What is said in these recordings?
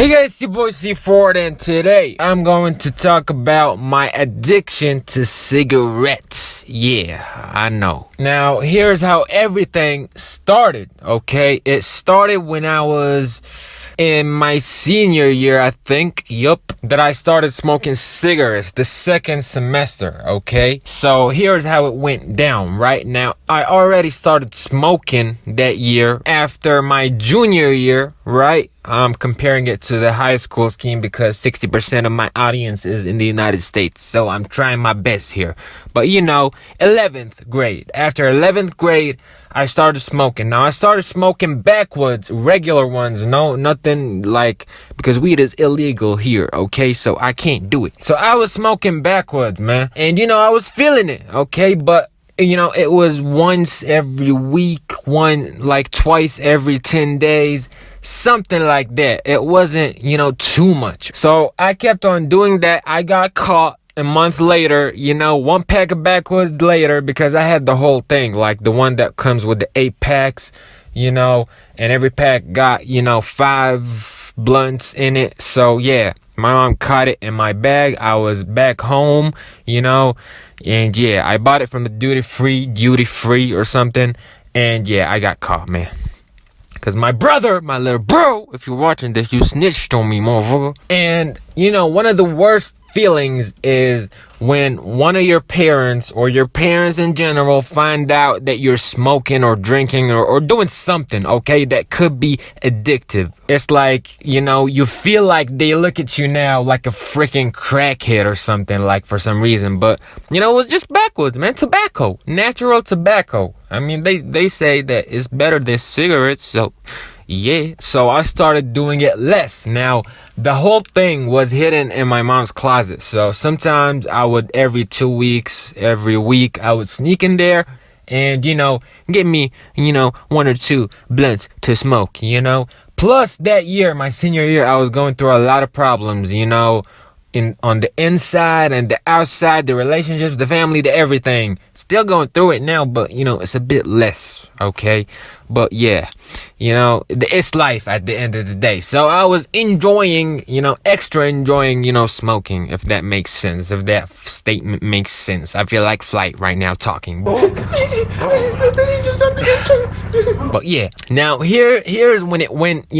Hey guys, it's your boy C4, and today I'm going to talk about my addiction to cigarettes. Yeah, I know. Now, here's how everything started, okay? It started when I was in my senior year, I think. Yup, that I started smoking cigarettes the second semester, okay? So here's how it went down. Right now, I already started smoking that year after my junior year, right? I'm comparing it to the high school scheme because 60% of my audience is in the United States, so I'm trying my best here. But 11th grade. After 11th grade, I started smoking. Now, I started smoking backwoods, regular ones, nothing like, because weed is illegal here, okay? So I can't do it. So I was smoking backwoods, man. And, I was feeling it, okay? But, it was once every week, twice every 10 days. Something like that. It wasn't, too much. So I kept on doing that. I got caught a month later, one pack of backwoods later, because I had the whole thing, like the one that comes with the 8 packs, and every pack got, 5 blunts in it. So yeah, my mom caught it in my bag. I was back home, and yeah, I bought it from the duty free or something. And yeah, I got caught, man. Because my brother, my little bro, if you're watching this, you snitched on me, motherfucker. And, one of the worst feelings is when one of your parents or your parents in general find out that you're smoking or drinking or doing something, okay, that could be addictive. It's like, you feel like they look at you now like a freaking crackhead or something, like, for some reason. But, it was just backwoods, man. Tobacco. Natural tobacco. I mean, they say that it's better than cigarettes, so yeah. So I started doing it less. Now, the whole thing was hidden in my mom's closet. So sometimes I would, every 2 weeks, every week, I would sneak in there and, get me, 1 or 2 blunts to smoke, Plus, that year, my senior year, I was going through a lot of problems, on the inside and the outside, the relationships, the family, the everything. Still going through it now, but it's a bit less, okay? But yeah, it's life at the end of the day. So I was enjoying, extra enjoying, smoking, if that makes sense, if that statement makes sense. I feel like Flight right now talking. But yeah, now here's when it went,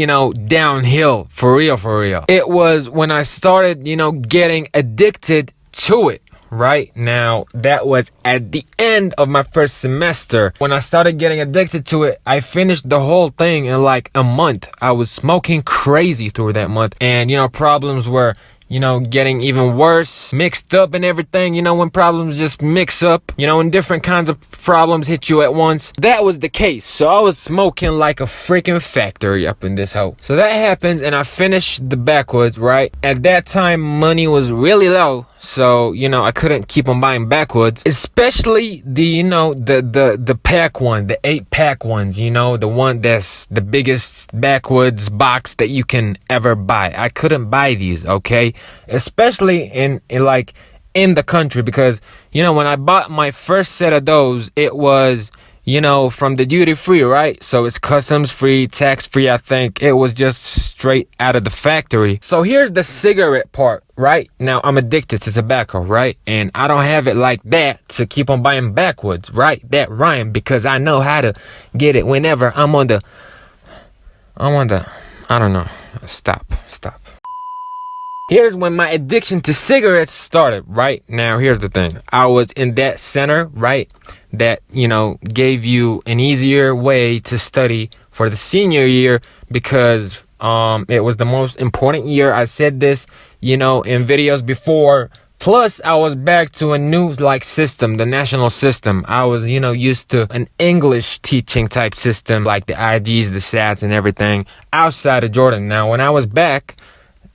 downhill, for real. It was when I started, getting addicted to it. Right now, that was at the end of my first semester. When I started getting addicted to it, I finished the whole thing in like a month. I was smoking crazy through that month. And, problems were, getting even worse, mixed up and everything, when problems just mix up, and different kinds of problems hit you at once. That was the case. So I was smoking like a freaking factory up in this hole. So that happens, and I finished the backwoods, right? At that time, money was really low. So, I couldn't keep on buying backwoods, especially the, the pack one, the 8-pack ones, the one that's the biggest backwoods box that you can ever buy. I couldn't buy these, okay? Especially in the country, because, when I bought my first set of those, it was, from the duty free, right? So it's customs free, tax free, I think. It was just straight out of the factory. So here's the cigarette part, right? Now I'm addicted to tobacco, right? And I don't have it like that to keep on buying backwoods, right? That rhyme, because I know how to get it whenever I'm on the, I don't know. Stop. Here's when my addiction to cigarettes started, right? Now, here's the thing. I was in that center, right? That, gave you an easier way to study for the senior year because it was the most important year. I said this, in videos before. Plus, I was back to a new, system, the national system. I was, used to an English teaching type system, like the IGs, the SATs, and everything outside of Jordan. Now, when I was back,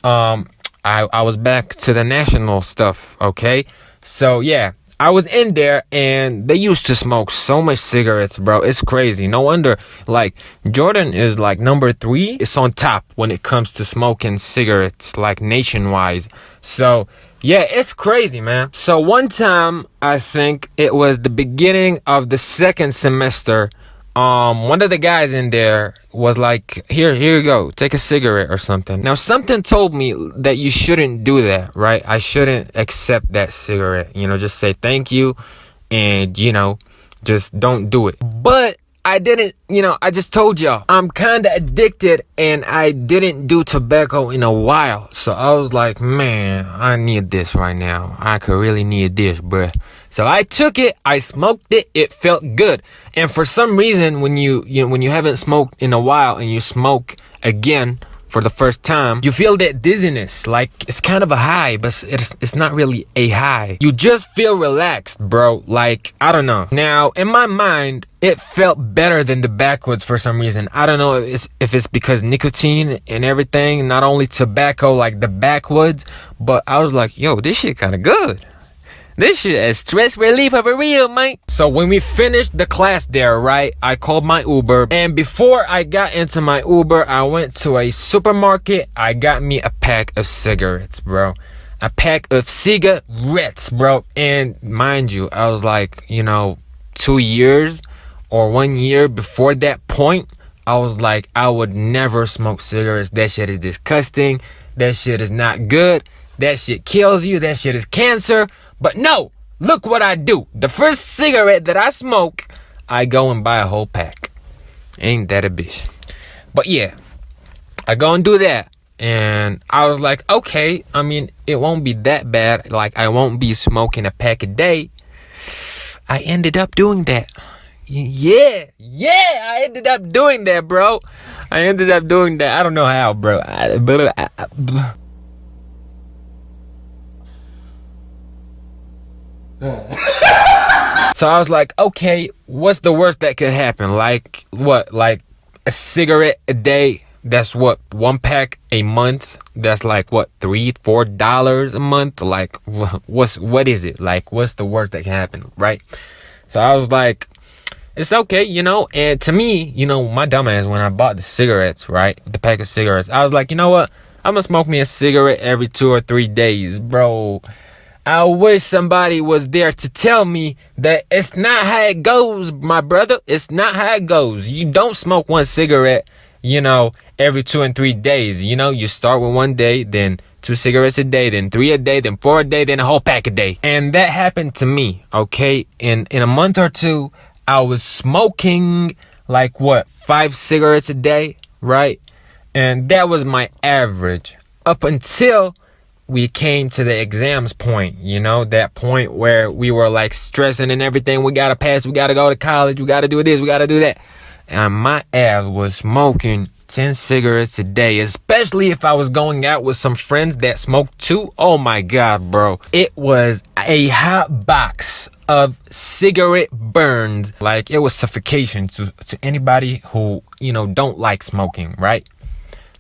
I was back to the national stuff, okay? So, yeah, I was in there, and they used to smoke so much cigarettes, bro. It's crazy. No wonder, Jordan is, number 3. It's on top when it comes to smoking cigarettes, nation-wise. So, yeah, it's crazy, man. So, one time, I think it was the beginning of the second semester, one of the guys in there was like, here you go, take a cigarette or something. Now, something told me that you shouldn't do that, right? I shouldn't accept that cigarette, just say thank you and, just don't do it. But I didn't, I just told y'all, I'm kind of addicted and I didn't do tobacco in a while. So I was like, man, I need this right now. I could really need this, bruh. So I took it, I smoked it, it felt good. And for some reason, when you haven't smoked in a while and you smoke again for the first time, you feel that dizziness. Like, it's kind of a high, but it's not really a high. You just feel relaxed, bro. Like, I don't know. Now, in my mind, it felt better than the backwoods for some reason. I don't know if it's because nicotine and everything, not only tobacco like the backwoods, but I was like, yo, this shit kind of good. This shit is stress relief of a real, mate. So when we finished the class there, right, I called my Uber. And before I got into my Uber, I went to a supermarket. I got me a pack of cigarettes, bro. A pack of cigarettes, bro. And mind you, I was like, 2 years or 1 year before that point, I was like, I would never smoke cigarettes. That shit is disgusting. That shit is not good. That shit kills you. That shit is cancer. But no, look what I do. The first cigarette that I smoke, I go and buy a whole pack. Ain't that a bitch? But yeah, I go and do that. And I was like, okay, I mean, it won't be that bad. Like, I won't be smoking a pack a day. I ended up doing that. Yeah, I ended up doing that, bro. I ended up doing that. I don't know how, bro. So I was like, okay, what's the worst that could happen? Like, what? Like a cigarette a day? That's what, 1 pack a month? That's like what, $3-4 a month? Like, what is it? Like, what's the worst that can happen, right? So I was like, it's okay, and to me, my dumbass, when I bought the cigarettes, right, the pack of cigarettes, I was like, you know what, I'm gonna smoke me a cigarette every 2 or 3 days, bro. I wish somebody was there to tell me that it's not how it goes, my brother. It's not how it goes. You don't smoke 1 cigarette, every 2 and 3 days. You start with 1 day, then 2 cigarettes a day, then 3 a day, then 4 a day, then a whole pack a day. And that happened to me, okay? In a month or two, I was smoking like 5 cigarettes a day, right? And that was my average up until we came to the exams point, that point where we were like stressing and everything. We gotta pass, we gotta go to college, we gotta do this, we gotta do that. And my ass was smoking 10 cigarettes a day, especially if I was going out with some friends that smoked too. Oh my God, bro. It was a hot box of cigarette burns. Like, it was suffocation to anybody who, don't like smoking, right?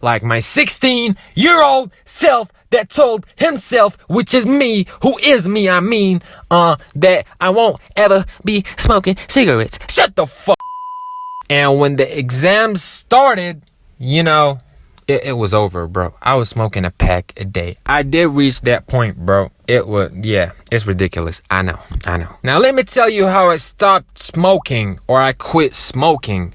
Like my 16-year-old self that told himself, which is me, who is me, that I won't ever be smoking cigarettes. Shut the fuck. And when the exams started, it was over, bro. I was smoking a pack a day. I did reach that point, bro. It's ridiculous. I know. Now let me tell you how I stopped smoking, or I quit smoking,